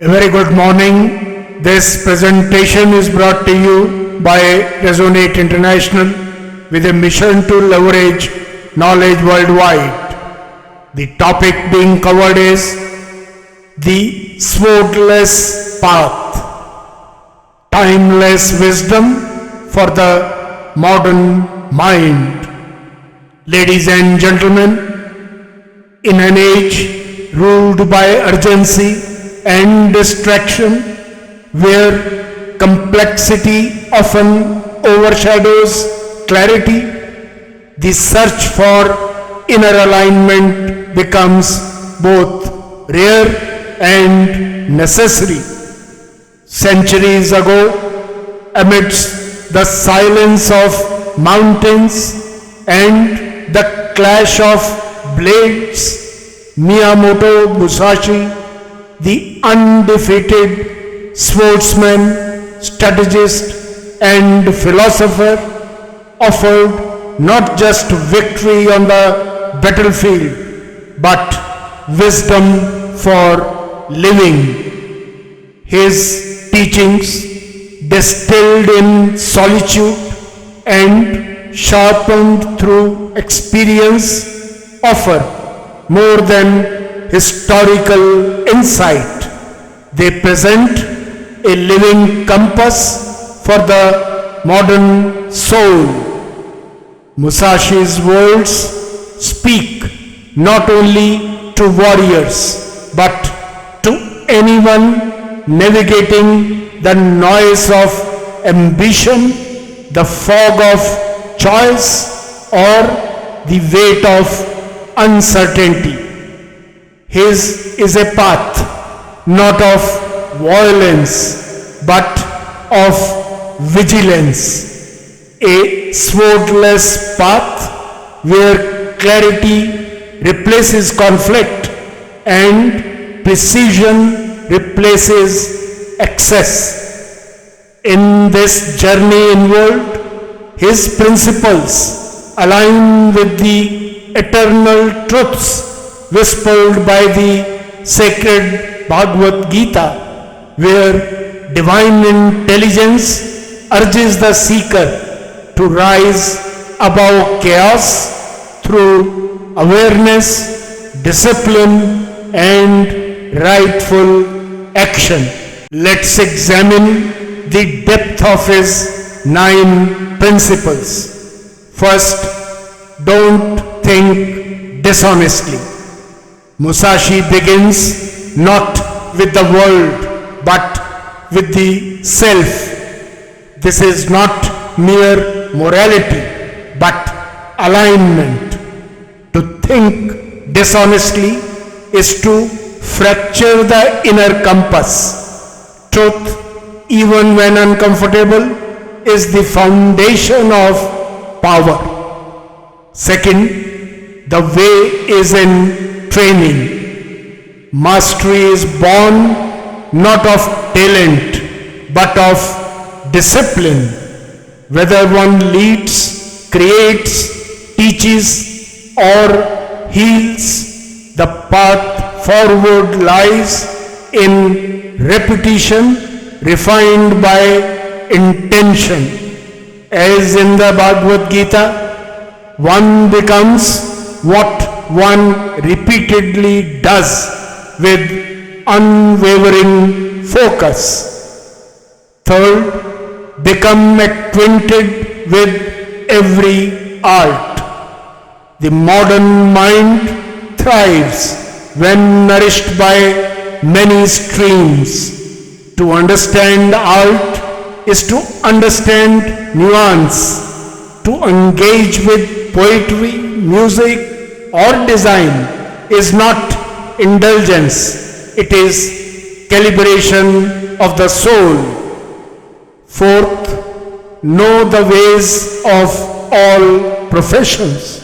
A very good morning. This presentation is brought to you by Resonate International with a mission to leverage knowledge worldwide. The topic being covered is the swordless path, timeless wisdom for the modern mind. Ladies and gentlemen, in an age ruled by urgency and distraction, where complexity often overshadows clarity, the search for inner alignment becomes both rare and necessary. Centuries ago, amidst the silence of mountains and the clash of blades, Miyamoto Musashi, the undefeated swordsman, strategist, and philosopher, offered not just victory on the battlefield, but wisdom for living. His teachings, distilled in solitude and sharpened through experience, offer more than historical insight. They present a living compass for the modern soul. Musashi's words speak not only to warriors but to anyone navigating the noise of ambition, the fog of choice, or the weight of uncertainty. His is a path not of violence but of vigilance, a swordless path where clarity replaces conflict and precision replaces excess. In this journey inward, his principles align with the eternal truths whispered by the sacred Bhagavad Gita, where divine intelligence urges the seeker to rise above chaos through awareness, discipline, and rightful action. Let's examine the depth of his 9 principles. First, don't think dishonestly. Musashi begins not with the world but with the self. This is not mere morality but alignment. To think dishonestly is to fracture the inner compass. Truth, even when uncomfortable, is the foundation of power. Second, the way is in training. Mastery is born not of talent but of discipline. Whether one leads, creates, teaches, or heals, the path forward lies in repetition refined by intention. As in the Bhagavad Gita, one becomes what one repeatedly does with unwavering focus. Third, become acquainted with every art. The modern mind thrives when nourished by many streams. To understand art is to understand nuance. To engage with poetry, music, or design is not indulgence, it is calibration of the soul. Fourth, know the ways of all professions.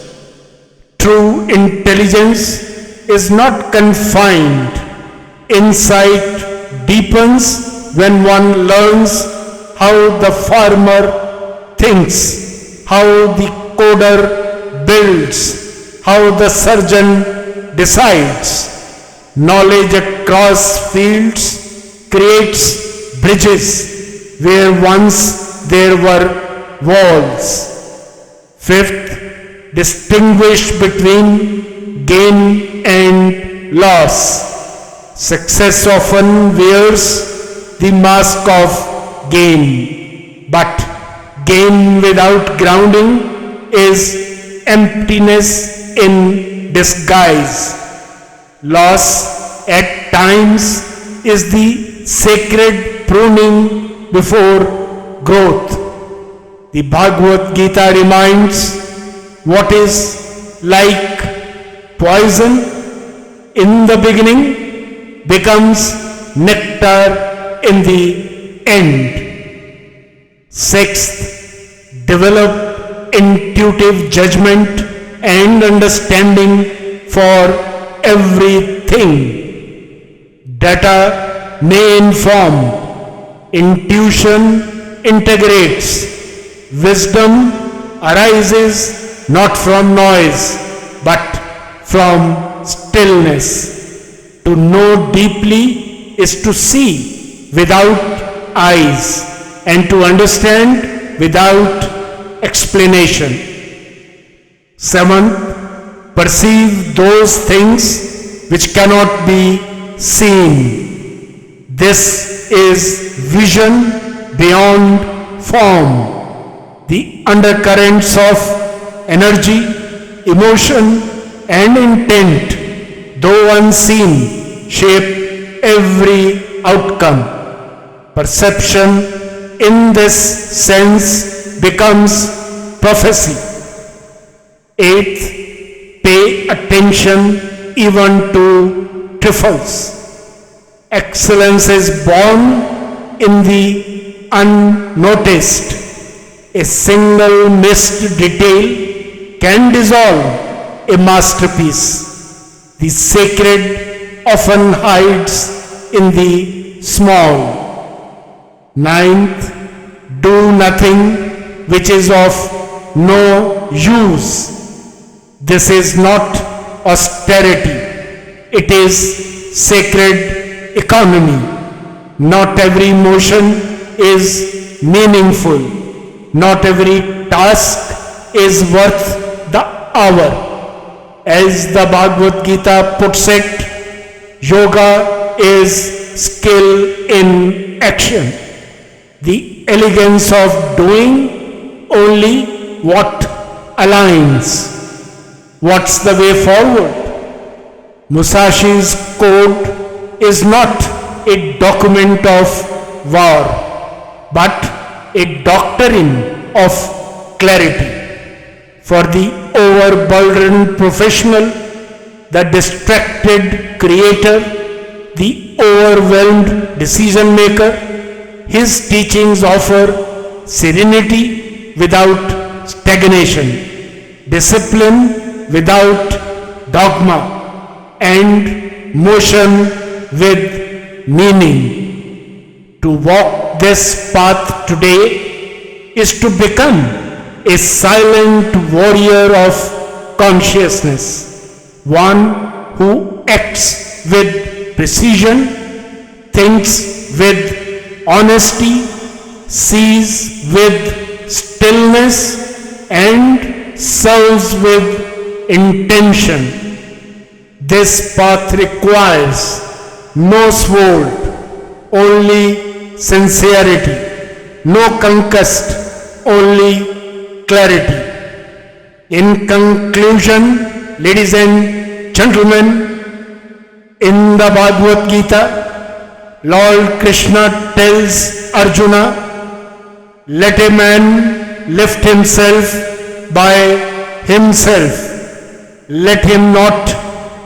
True intelligence is not confined. Insight deepens when one learns how the farmer thinks, how the coder builds, how the surgeon decides. Knowledge across fields creates bridges where once there were walls. Fifth, distinguish between gain and loss. Success often wears the mask of gain, but gain without grounding is emptiness in disguise. Loss at times is the sacred pruning before growth. The Bhagavad Gita reminds what is like poison in the beginning becomes nectar in the end. Sixth, develop intuitive judgment and understanding for everything. Data may inform, intuition integrates, wisdom arises not from noise but from stillness. To know deeply is to see without eyes and to understand without explanation. Seventh, perceive those things which cannot be seen. This is vision beyond form. The undercurrents of energy, emotion and intent, though unseen, shape every outcome. Perception in this sense becomes prophecy. Eighth, pay attention even to trifles. Excellence is born in the unnoticed. A single missed detail can dissolve a masterpiece. The sacred often hides in the small. Ninth, do nothing which is of no use. This is not austerity, it is sacred economy. Not every motion is meaningful. Not every task is worth the hour. As the Bhagavad Gita puts it, yoga is skill in action. The elegance of doing only what aligns. What's the way forward? Musashi's code is not a document of war, but a doctrine of clarity. For the overburdened professional, the distracted creator, the overwhelmed decision maker, his teachings offer serenity without stagnation, discipline without dogma, and motion with meaning. To walk this path today is to become a silent warrior of consciousness, one who acts with precision, thinks with honesty, sees with stillness, and serves with intention. This path requires no sword, only sincerity, no conquest, only clarity. In conclusion, ladies and gentlemen, in the Bhagavad Gita, Lord Krishna tells Arjuna, let a man lift himself by himself. Let him not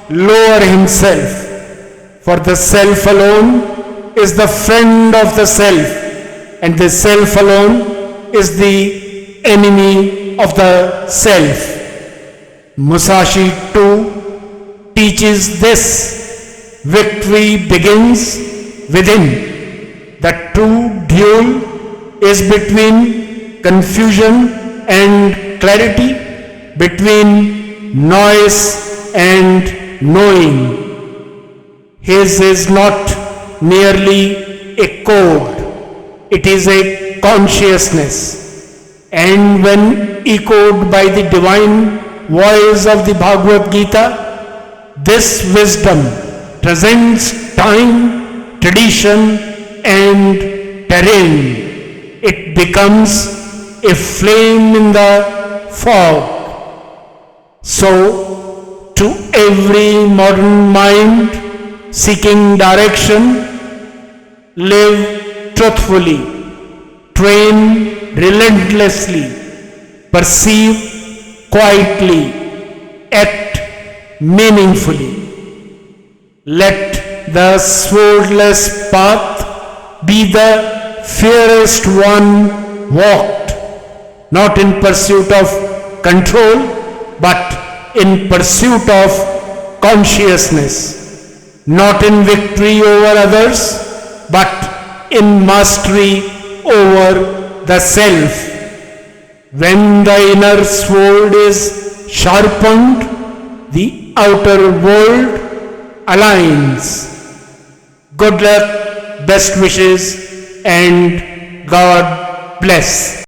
lower himself, for the self alone is the friend of the self, and the self alone is the enemy of the self. Musashi too teaches this. Victory begins within. The true duel is between confusion and clarity, between noise and knowing. His is not merely a code, it is a consciousness. And when echoed by the divine voice of the Bhagavad Gita, this wisdom transcends time, tradition and terrain. It becomes a flame in the fog. So, to every modern mind seeking direction, live truthfully, train relentlessly, perceive quietly, act meaningfully. Let the swordless path be the fairest one walked, not in pursuit of control, but in pursuit of consciousness, not in victory over others, but in mastery over the self. When the inner sword is sharpened, the outer world aligns. Good luck, best wishes, and God bless.